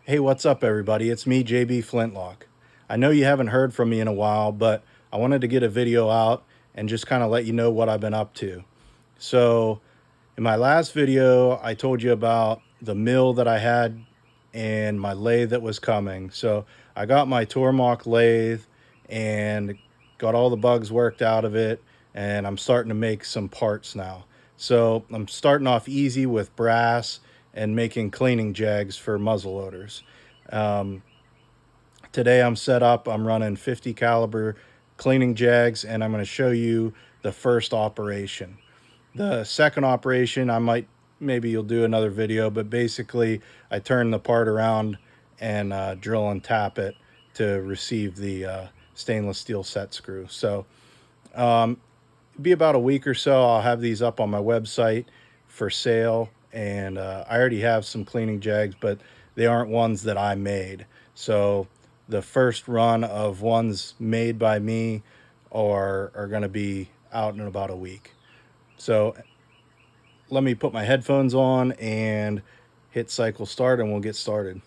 Hey, what's up, everybody? It's me, JB Flintlock. I know you haven't heard from me in a while, but I wanted to get a video out and just kind of let you know what I've been up to. So, in my last video, I told you about the mill that I had and my lathe that was coming. So, I got my Tormach lathe and got all the bugs worked out of it, and I'm starting to make some parts now. So, I'm starting off easy with brass and making cleaning jags for muzzleloaders. Um, Today I'm set up, I'm running 50 caliber cleaning jags, and I'm going to show you the first operation. The second operation, maybe you'll do another video, but basically I turn the part around and drill and tap it to receive the stainless steel set screw. So be about a week or so, I'll have these up on my website for sale. And I already have some cleaning jags, but they aren't ones that I made. So the first run of ones made by me are going to be out in about a week. So let me put my headphones on and hit cycle start, and we'll get started.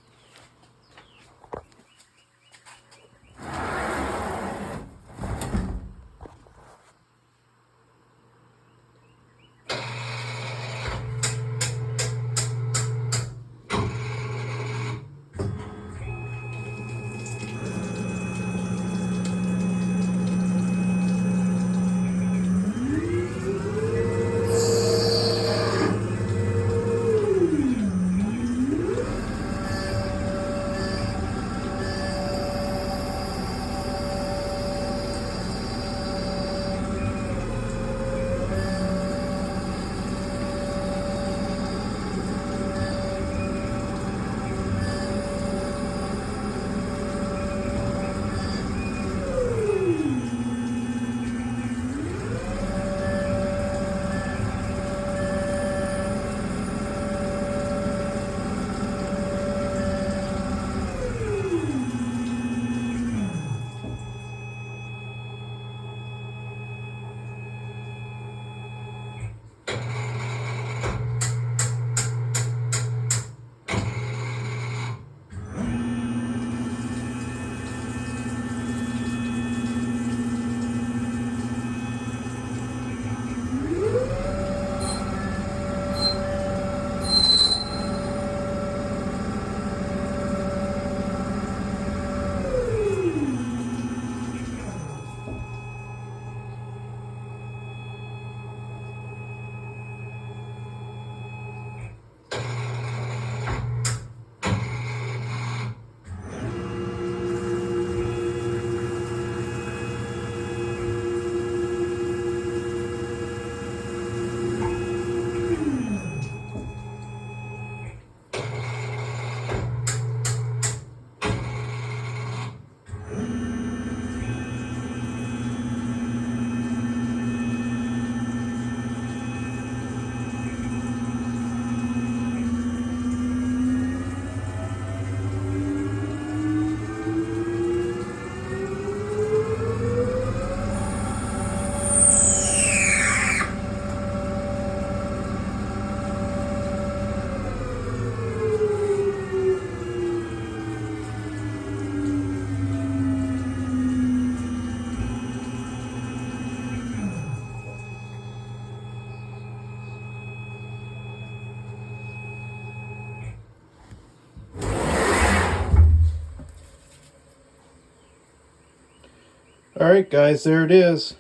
All right, guys, there it is.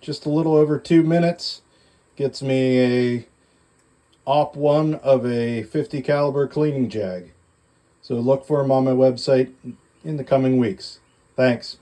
Just a little over 2 minutes. Gets me a op1 of a 50 caliber cleaning jag. So look for them on my website in the coming weeks. Thanks.